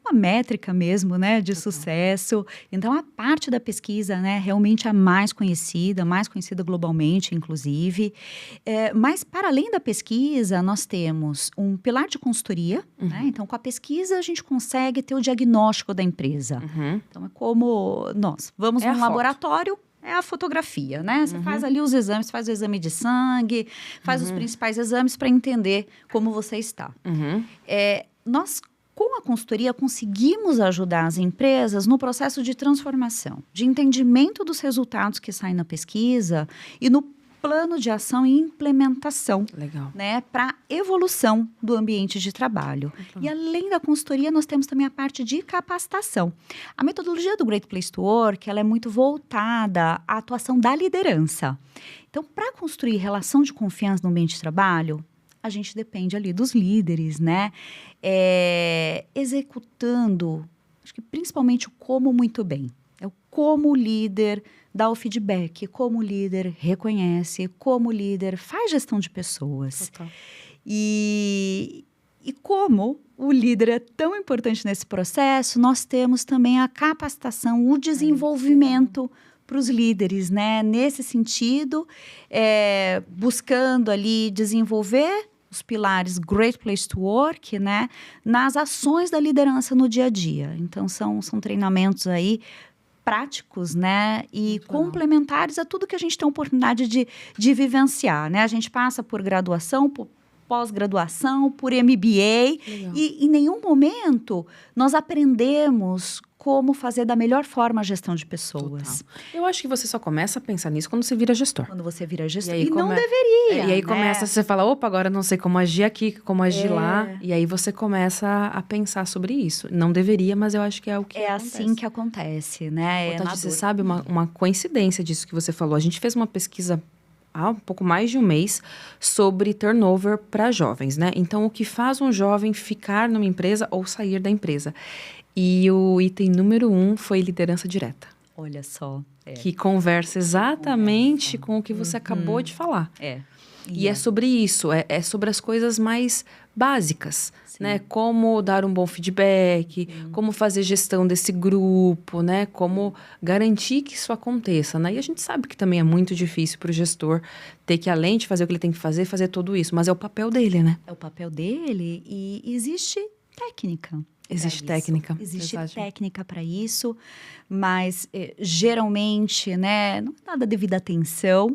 uma métrica mesmo, né, de sucesso. Então, a parte da pesquisa, né, realmente é a mais conhecida globalmente, inclusive. Mas, para além da pesquisa, nós temos um pilar de consultoria, né? Então, com a pesquisa, a gente consegue ter o diagnóstico da empresa. Então, é como nós vamos num laboratório, é a fotografia, né? Você faz ali os exames, faz o exame de sangue, faz os principais exames para entender como você está. Nós, com a consultoria, conseguimos ajudar as empresas no processo de transformação, de entendimento dos resultados que saem na pesquisa e no plano de ação e implementação, né, para evolução do ambiente de trabalho. E além da consultoria, nós temos também a parte de capacitação. A metodologia do Great Place to Work, ela é muito voltada à atuação da liderança. Então, para construir relação de confiança no ambiente de trabalho, a gente depende ali dos líderes, né? Executando, acho que principalmente o como muito bem. É o como o líder dá o feedback, como o líder reconhece, como o líder faz gestão de pessoas. E como o líder é tão importante nesse processo, nós temos também a capacitação, o desenvolvimento para os líderes, né? Nesse sentido, buscando ali desenvolver os pilares Great Place to Work, né, nas ações da liderança no dia a dia. Então, são treinamentos aí práticos, né, e complementares a tudo que a gente tem a oportunidade de vivenciar, né? A gente passa por graduação, por pós-graduação, por MBA, e em nenhum momento nós aprendemos como fazer da melhor forma a gestão de pessoas. Total. Eu acho que você só começa a pensar nisso quando você vira gestor. Quando você vira gestor. E não deveria. E aí começa, você fala, opa, agora não sei como agir aqui, como agir lá. E aí você começa a pensar sobre isso. Não deveria, mas eu acho que é o que acontece. Assim que acontece, né? Tati, você sabe uma coincidência disso que você falou. A gente fez uma pesquisa há um pouco mais de um mês sobre turnover para jovens, né? Então, o que faz um jovem ficar numa empresa ou sair da empresa? E o item número 1 foi liderança direta. Olha só. Que conversa exatamente com o que você acabou de falar. E é sobre isso, é sobre as coisas mais básicas, né? Como dar um bom feedback, como fazer gestão desse grupo, né? Como garantir que isso aconteça, né? E a gente sabe que também é muito difícil para o gestor ter que, além de fazer o que ele tem que fazer tudo isso. Mas é o papel dele, né? É o papel dele e existe técnica. Existe técnica. Existe técnica para isso, mas geralmente, né, não dá a devida atenção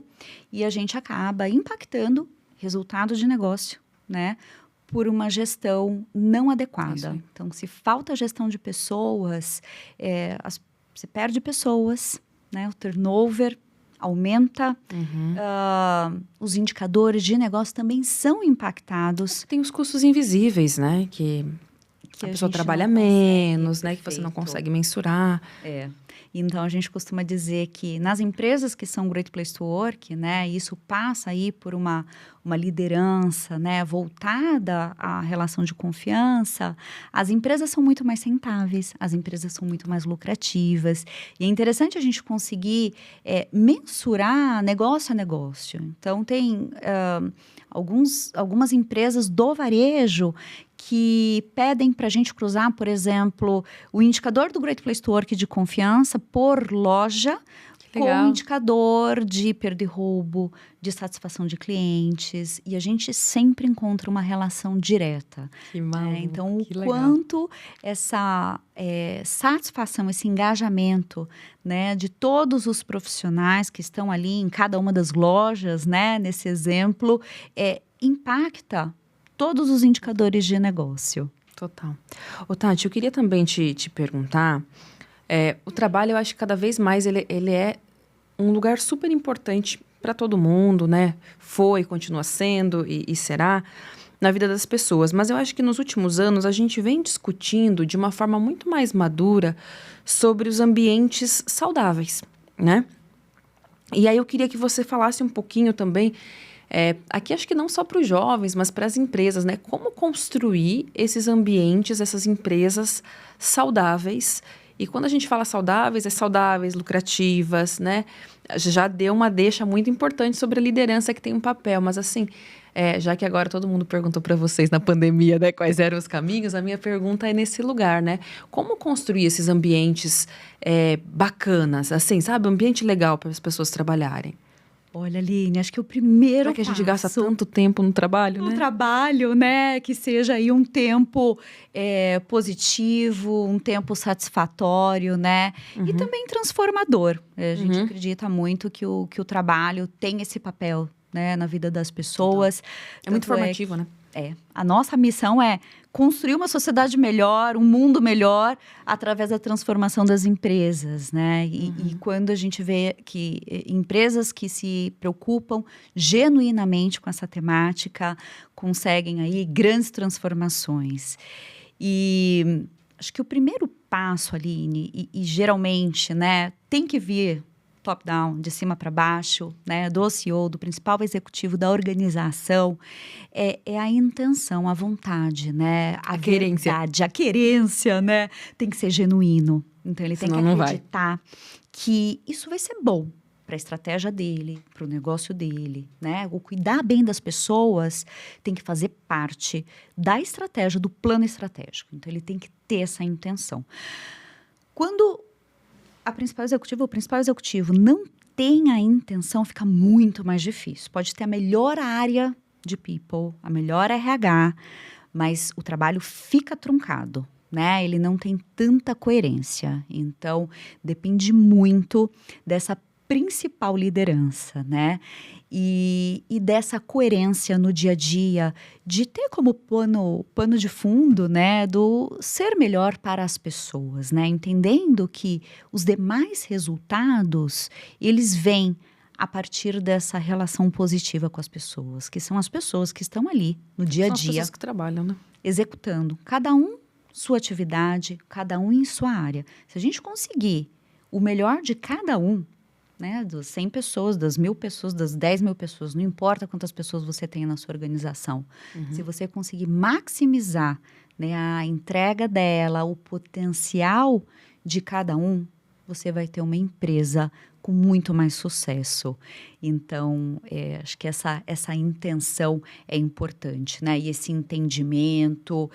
e a gente acaba impactando resultados de negócio, né, por uma gestão não adequada. Então, se falta gestão de pessoas, você perde pessoas, né, o turnover aumenta, os indicadores de negócio também são impactados. Tem os custos invisíveis, né, que que a a pessoa gente trabalha não consegue. menos, né? Que você não Perfeito. consegue mensurar. Então, a gente costuma dizer que nas empresas que são Great Place to Work, né, isso passa aí por uma liderança, né, voltada à relação de confiança, as empresas são muito mais rentáveis, as empresas são muito mais lucrativas. E é interessante a gente conseguir mensurar negócio a negócio. Então, tem algumas empresas do varejo que pedem para a gente cruzar, por exemplo, o indicador do Great Place to Work de confiança por loja com o Legal. indicador de perda e roubo, de satisfação de clientes. E a gente sempre encontra uma relação direta. Que maluco, Então, o que legal. quanto essa satisfação, esse engajamento, né, de todos os profissionais que estão ali em cada uma das lojas, né, nesse exemplo, impacta todos os indicadores de negócio. Total. Ô, Tati, eu queria também te perguntar, o trabalho, eu acho que cada vez mais ele é um lugar super importante para todo mundo, né? Foi, continua sendo e será na vida das pessoas. Mas eu acho que nos últimos anos a gente vem discutindo de uma forma muito mais madura sobre os ambientes saudáveis, né? E aí eu queria que você falasse um pouquinho também, aqui acho que não só para os jovens, mas para as empresas, né? Como construir esses ambientes, essas empresas saudáveis. E quando a gente fala saudáveis, lucrativas, né? Já deu uma deixa muito importante sobre a liderança que tem um papel. Mas assim, já que agora todo mundo perguntou para vocês na pandemia, né? Quais eram os caminhos, a minha pergunta é nesse lugar, né? Como construir esses ambientes bacanas, assim, sabe? Um ambiente legal para as pessoas trabalharem. Olha, Aline, acho que o primeiro Já que a gente passo gasta tanto tempo no trabalho, no né? trabalho, né, que seja aí um tempo positivo, um tempo satisfatório, né, e também transformador. A gente acredita muito que o trabalho tem esse papel, né, na vida das pessoas. É muito Tanto formativo, né? A nossa missão é construir uma sociedade melhor, um mundo melhor, através da transformação das empresas, né? E quando a gente vê que empresas que se preocupam genuinamente com essa temática, conseguem aí grandes transformações. E acho que o primeiro passo, Aline, e geralmente, né, tem que vir top-down, de cima para baixo, né, do CEO, do principal executivo da organização, é a intenção, a vontade, né, a querência. verdade, a querência, né, tem que ser genuíno. Então, ele tem Senão que não vai. acreditar que isso vai ser bom para a estratégia dele, para o negócio dele, né? O cuidar bem das pessoas tem que fazer parte da estratégia, do plano estratégico. Então, ele tem que ter essa intenção. Quando o principal executivo não tem a intenção, fica muito mais difícil. Pode ter a melhor área de people, a melhor RH, mas o trabalho fica truncado, né? Ele não tem tanta coerência. Então, depende muito dessa principal liderança, né? E dessa coerência no dia a dia, de ter como pano de fundo, né, do ser melhor para as pessoas, né? Entendendo que os demais resultados, eles vêm a partir dessa relação positiva com as pessoas, que são as pessoas que estão ali no dia a São as dia, pessoas que trabalham, né? executando, cada um sua atividade, cada um em sua área. Se a gente conseguir o melhor de cada um, né, das 100 pessoas, das 1.000 pessoas, das 10.000 pessoas, não importa quantas pessoas você tem na sua organização. Se você conseguir maximizar, né, a entrega dela, o potencial de cada um, você vai ter uma empresa com muito mais sucesso. Então, acho que essa intenção é importante, né? E esse entendimento,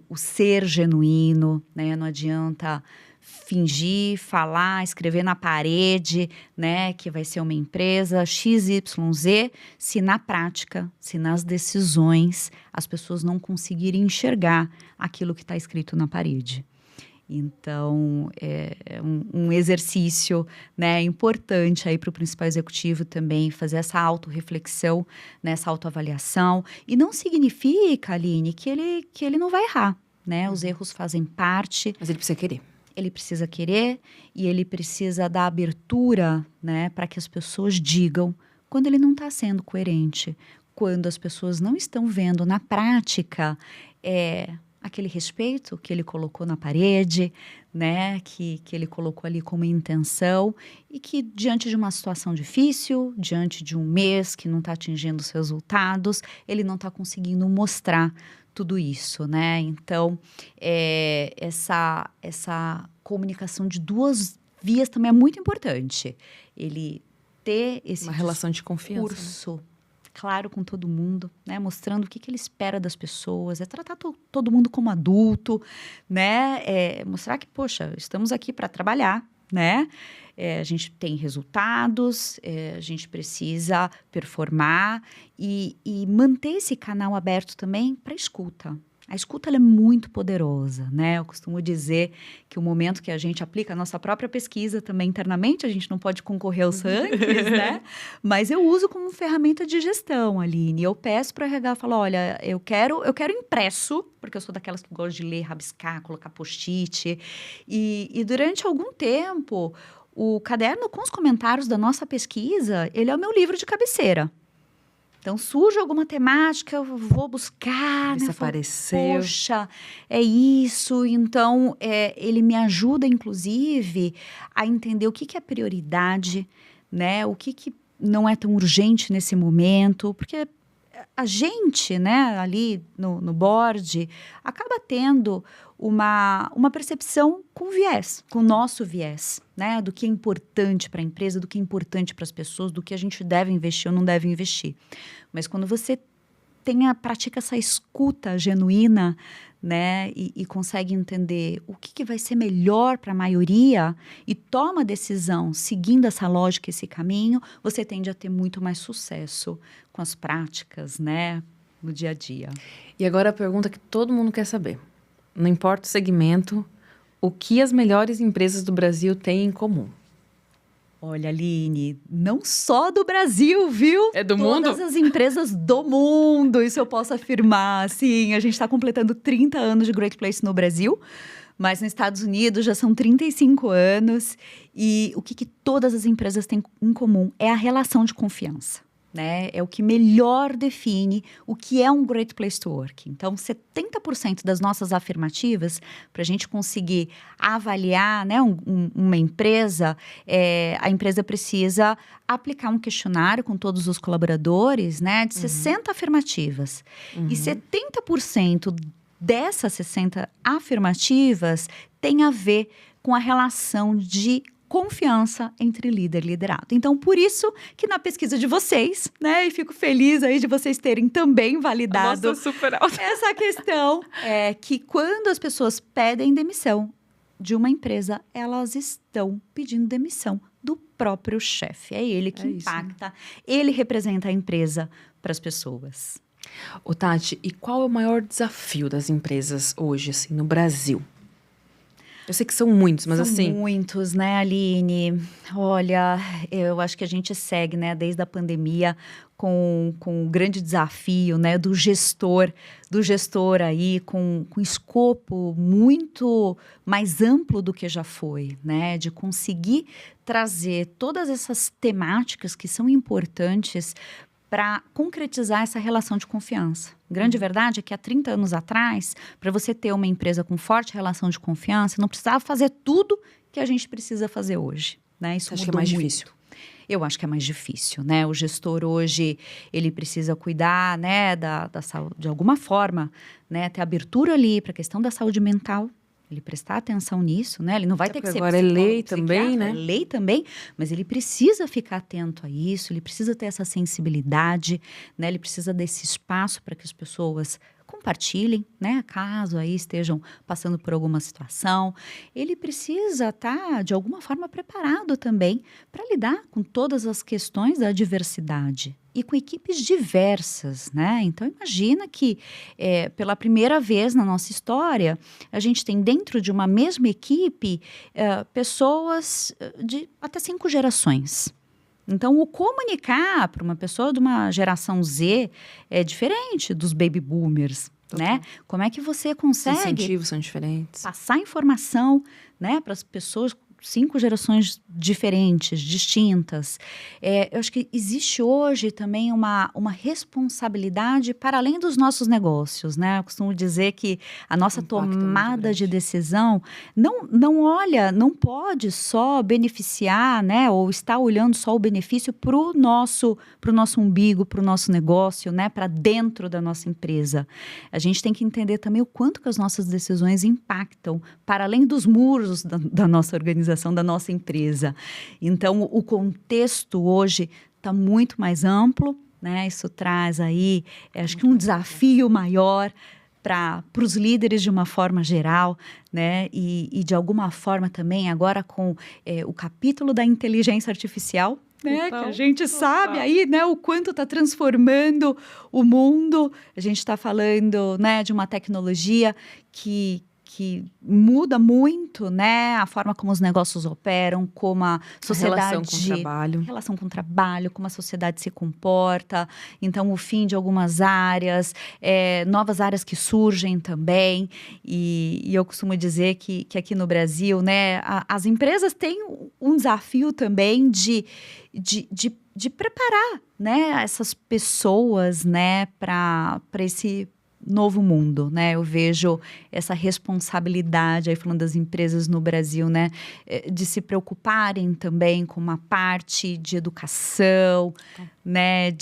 o ser genuíno, né? Não adianta fingir, falar, escrever na parede, né, que vai ser uma empresa XYZ, se na prática, se nas decisões, as pessoas não conseguirem enxergar aquilo que está escrito na parede. Então, é um exercício, né, importante aí para o principal executivo também fazer essa autorreflexão, né, essa autoavaliação. E não significa, Aline, que ele não vai errar, né? Os erros fazem parte. Mas ele precisa querer. Ele precisa querer e ele precisa dar abertura, né, para que as pessoas digam quando ele não está sendo coerente, quando as pessoas não estão vendo na prática aquele respeito que ele colocou na parede, né, que ele colocou ali como intenção e que diante de uma situação difícil, diante de um mês que não está atingindo os resultados, ele não está conseguindo mostrar tudo isso, né? Então, essa comunicação de duas vias também é muito importante. Ele ter esse Uma relação de confiança. discurso claro com todo mundo, né? Mostrando o que ele espera das pessoas, tratar todo mundo como adulto, né? Mostrar que, poxa, estamos aqui para trabalhar, né? A gente tem resultados, a gente precisa performar e manter esse canal aberto também para escuta. A escuta ela é muito poderosa, né? Eu costumo dizer que o momento que a gente aplica a nossa própria pesquisa também internamente, a gente não pode concorrer aos rankings, né? Mas eu uso como ferramenta de gestão, Aline. Eu peço para o RH, falo, olha, eu quero impresso, porque eu sou daquelas que gosto de ler, rabiscar, colocar post-it. E durante algum tempo, o caderno com os comentários da nossa pesquisa, ele é o meu livro de cabeceira. Então, surge alguma temática, eu vou buscar, Isso né? apareceu. Poxa, é isso. Então, ele me ajuda, inclusive, a entender o que é prioridade, né? O que não é tão urgente nesse momento. Porque a gente, né, ali no board, acaba tendo uma percepção com viés, com o nosso viés, né? Do que é importante para a empresa, do que é importante para as pessoas, do que a gente deve investir ou não deve investir. Mas quando você pratica essa escuta genuína, né, e consegue entender o que vai ser melhor para a maioria e toma a decisão seguindo essa lógica, esse caminho, você tende a ter muito mais sucesso com as práticas, né, no dia a dia. E agora a pergunta que todo mundo quer saber. Não importa o segmento, o que as melhores empresas do Brasil têm em comum? Olha, Aline, não só do Brasil, viu? É do mundo? Todas as empresas do mundo, isso eu posso afirmar. Sim, a gente está completando 30 anos de Great Place no Brasil, mas nos Estados Unidos já são 35 anos. E o que todas as empresas têm em comum é a relação de confiança. Né? É o que melhor define o que é um Great Place to Work. Então, 70% das nossas afirmativas, para a gente conseguir avaliar, né, uma empresa, a empresa precisa aplicar um questionário com todos os colaboradores, né, de 60 afirmativas. E 70% dessas 60 afirmativas tem a ver com a relação de confiança entre líder e liderado. Então, por isso que na pesquisa de vocês, né, e fico feliz aí de vocês terem também validado super alta. essa questão, é que quando as pessoas pedem demissão de uma empresa, elas estão pedindo demissão do próprio chefe. É ele que impacta, ele representa a empresa para as pessoas. Ô, Tati, e qual é o maior desafio das empresas hoje, assim, no Brasil? Eu sei que são muitos, mas assim... São muitos, né, Aline? Olha, eu acho que a gente segue, né, desde a pandemia com o grande desafio, né, do gestor aí com escopo muito mais amplo do que já foi, né, de conseguir trazer todas essas temáticas que são importantes para concretizar essa relação de confiança. A grande verdade é que há 30 anos atrás, para você ter uma empresa com forte relação de confiança, não precisava fazer tudo que a gente precisa fazer hoje, né? Isso acho mudou que é mais muito. difícil. Eu acho que é mais difícil, né? O gestor hoje, ele precisa cuidar, né, da saúde, de alguma forma, né, ter abertura ali para a questão da saúde mental. Ele prestar atenção nisso, né? Ele não vai ter que ser agora é lei também, né? É lei também, mas ele precisa ficar atento a isso, ele precisa ter essa sensibilidade, né? Ele precisa desse espaço para que as pessoas compartilhem, né? Caso aí estejam passando por alguma situação. Ele precisa estar, de alguma forma, preparado também para lidar com todas as questões da diversidade. E com equipes diversas, né? Então, imagina que, pela primeira vez na nossa história, a gente tem dentro de uma mesma equipe pessoas de até 5 gerações. Então, o comunicar para uma pessoa de uma geração Z é diferente dos baby boomers, né? Como é que você consegue... Os incentivos são diferentes. Passar informação, né, para as pessoas 5 gerações diferentes, distintas. Eu acho que existe hoje também uma responsabilidade para além dos nossos negócios, né? Eu costumo dizer que a nossa tomada de decisão não pode só beneficiar, né? Ou estar olhando só o benefício para o nosso umbigo, para o nosso negócio, né? Para dentro da nossa empresa. A gente tem que entender também o quanto que as nossas decisões impactam para além dos muros da nossa organização, da nossa empresa. Então, o contexto hoje está muito mais amplo, né? Isso traz aí, acho que um desafio maior para os líderes de uma forma geral, né? E de alguma forma também agora com o capítulo da inteligência artificial, né, que a gente sabe aí, né, o quanto está transformando o mundo. A gente está falando, né, de uma tecnologia que muda muito, né, a forma como os negócios operam, como a sociedade... Relação com o trabalho, como a sociedade se comporta. Então, o fim de algumas áreas, novas áreas que surgem também. E eu costumo dizer que aqui no Brasil, né, as empresas têm um desafio também de preparar, né, essas pessoas, né, para esse novo mundo, né? Eu vejo essa responsabilidade, aí falando das empresas no Brasil, né? De se preocuparem também com uma parte de educação, né?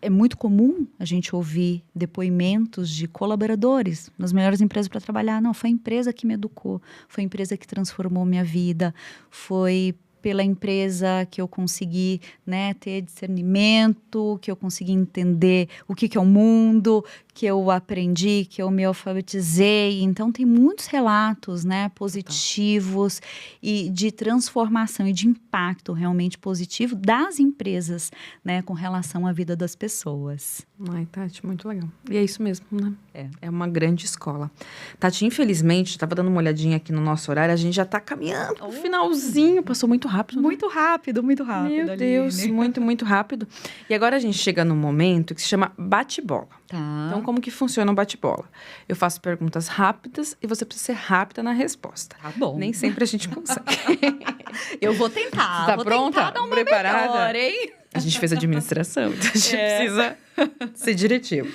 É muito comum a gente ouvir depoimentos de colaboradores nas melhores empresas para trabalhar. Não, foi a empresa que me educou, foi a empresa que transformou minha vida, foi pela empresa que eu consegui, né, ter discernimento, que eu consegui entender o que é o mundo, que eu aprendi, que eu me alfabetizei. Então, tem muitos relatos, né, positivos e de transformação e de impacto realmente positivo das empresas, né, com relação à vida das pessoas. Ai, Tati, muito legal. E é isso mesmo, né? É uma grande escola. Tati, infelizmente, estava dando uma olhadinha aqui no nosso horário, a gente já está caminhando pro finalzinho, passou muito rápido. Né? Muito rápido, muito rápido. Meu Aline. Deus, muito, muito rápido. E agora a gente chega num momento que se chama bate-bola. Tá. Então, como que funciona o bate-bola? Eu faço perguntas rápidas e você precisa ser rápida na resposta. Tá bom. Nem sempre a gente consegue. Eu vou tentar. Tá vou pronta? Tentar dar uma Preparada? Melhor, hein? A gente fez administração, então a gente precisa ser diretivo.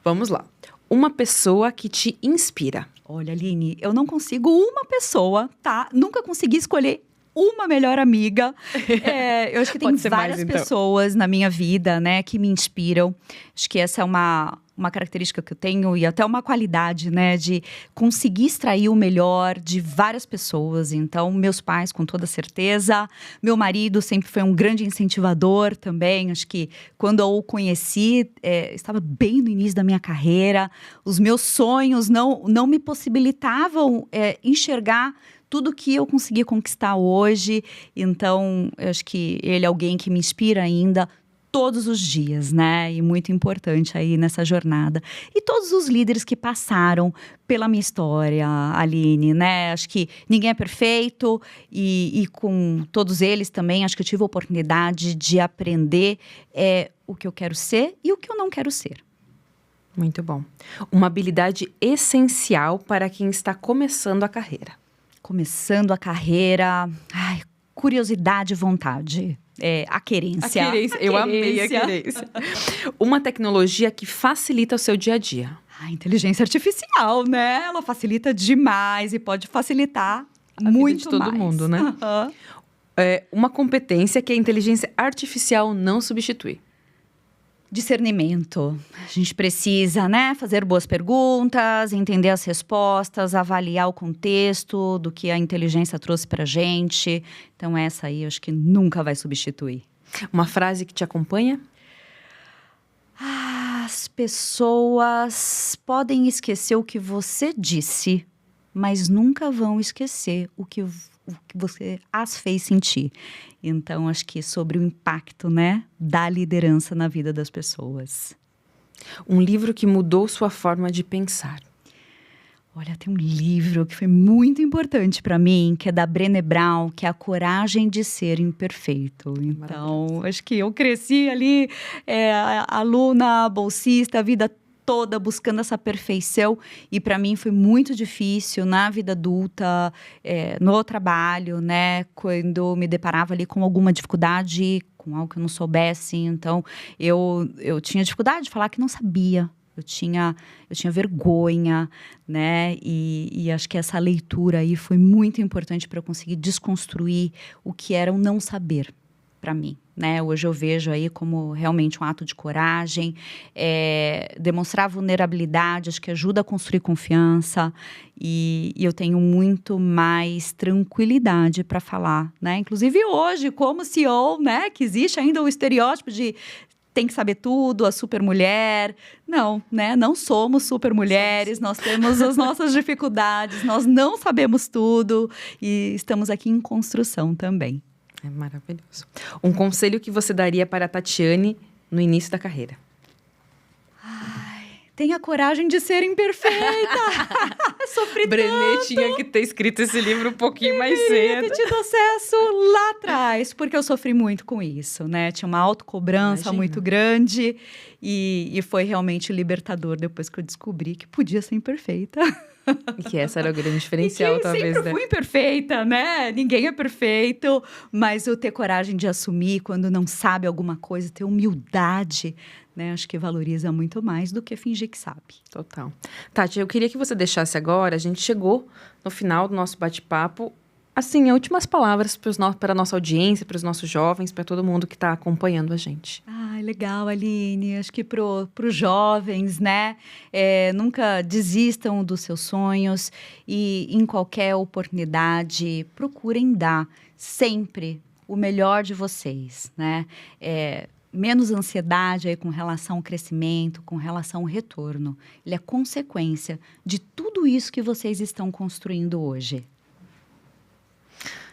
Vamos lá. Uma pessoa que te inspira. Olha, Aline, eu não consigo uma pessoa, tá? Nunca consegui escolher uma melhor amiga. Eu acho que tem várias pessoas na minha vida, né, que me inspiram. Acho que essa é uma característica que eu tenho e até uma qualidade, né, de conseguir extrair o melhor de várias pessoas. Então, meus pais, com toda certeza. Meu marido sempre foi um grande incentivador também. Acho que quando eu o conheci, estava bem no início da minha carreira. Os meus sonhos não me possibilitavam enxergar tudo que eu consegui conquistar hoje. Então, eu acho que ele é alguém que me inspira ainda todos os dias, né? E muito importante aí nessa jornada. E todos os líderes que passaram pela minha história, Aline, né? Acho que ninguém é perfeito e com todos eles também, acho que eu tive a oportunidade de aprender o que eu quero ser e o que eu não quero ser. Muito bom. Uma habilidade essencial para quem está começando a carreira. Começando a carreira, curiosidade e vontade. A querência. Eu amei a querência. Uma tecnologia que facilita o seu dia a dia. A inteligência artificial, né? Ela facilita demais e pode facilitar a muito vida de todo mundo, né? Uma competência que a inteligência artificial não substitui. Discernimento. A gente precisa, né, fazer boas perguntas, entender as respostas, avaliar o contexto do que a inteligência trouxe pra gente. Então, essa aí eu acho que nunca vai substituir. Uma frase que te acompanha? As pessoas podem esquecer o que você disse, mas nunca vão esquecer o que você as fez sentir. Então, acho que sobre o impacto, né, da liderança na vida das pessoas. Um livro que mudou sua forma de pensar. Olha, tem um livro que foi muito importante para mim, que é da Brené Brown, que é A Coragem de Ser Imperfeito. Então, acho que eu cresci ali, aluna, bolsista, a vida toda buscando essa perfeição, e para mim foi muito difícil na vida adulta, no trabalho, né? Quando me deparava ali com alguma dificuldade, com algo que eu não soubesse, então eu tinha dificuldade de falar que não sabia. Eu tinha vergonha, né? E acho que essa leitura aí foi muito importante para eu conseguir desconstruir o que era o não saber para mim, né? Hoje eu vejo aí como realmente um ato de coragem, demonstrar vulnerabilidade, acho que ajuda a construir confiança, e eu tenho muito mais tranquilidade para falar, né? Inclusive hoje, como CEO, né? Que existe ainda o estereótipo de tem que saber tudo, a super mulher. Não, né? Não somos super mulheres, nós temos as nossas dificuldades, nós não sabemos tudo e estamos aqui em construção também. É maravilhoso. Um conselho que você daria para a Tatiane no início da carreira? Tenha coragem de ser imperfeita. Sofri Brené tanto. tinha que ter escrito esse livro um pouquinho mais Queria cedo. ter tido acesso lá atrás, porque eu sofri muito com isso, né? Tinha uma autocobrança Imagina. muito grande e foi realmente libertador depois que eu descobri que podia ser imperfeita. E que essa era o grande diferencial, E que talvez, sempre né? fui imperfeita, né? Ninguém é perfeito, mas eu ter coragem de assumir quando não sabe alguma coisa, ter humildade, né? Acho que valoriza muito mais do que fingir que sabe. Total. Tati, eu queria que você deixasse agora, a gente chegou no final do nosso bate-papo, assim, últimas palavras para a nossa audiência, para os nossos jovens, para todo mundo que está acompanhando a gente. Ah, legal, Aline. Acho que pros jovens, né? Nunca desistam dos seus sonhos e em qualquer oportunidade, procurem dar sempre o melhor de vocês, né? Menos ansiedade aí com relação ao crescimento, com relação ao retorno. Ele é consequência de tudo isso que vocês estão construindo hoje.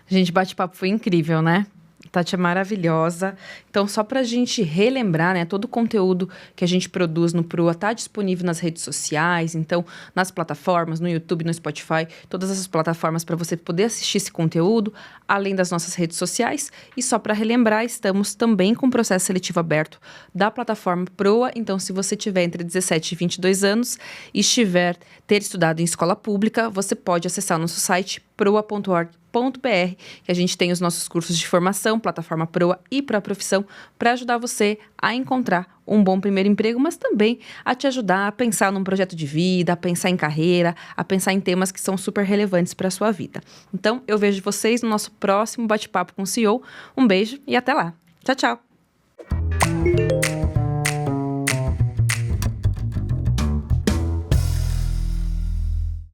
Gente, bate-papo foi incrível, né? Tati é maravilhosa. Então, só para a gente relembrar, né? Todo o conteúdo que a gente produz no Proa está disponível nas redes sociais. Então, nas plataformas, no YouTube, no Spotify, todas essas plataformas para você poder assistir esse conteúdo, além das nossas redes sociais. E só para relembrar, estamos também com o processo seletivo aberto da plataforma Proa. Então, se você tiver entre 17 e 22 anos e ter estudado em escola pública, você pode acessar o nosso site proa.org.br, que a gente tem os nossos cursos de formação, plataforma Proa e Pró-Profissão, para ajudar você a encontrar um bom primeiro emprego, mas também a te ajudar a pensar num projeto de vida, a pensar em carreira, a pensar em temas que são super relevantes para a sua vida. Então, eu vejo vocês no nosso próximo bate-papo com o CEO. Um beijo e até lá. Tchau, tchau!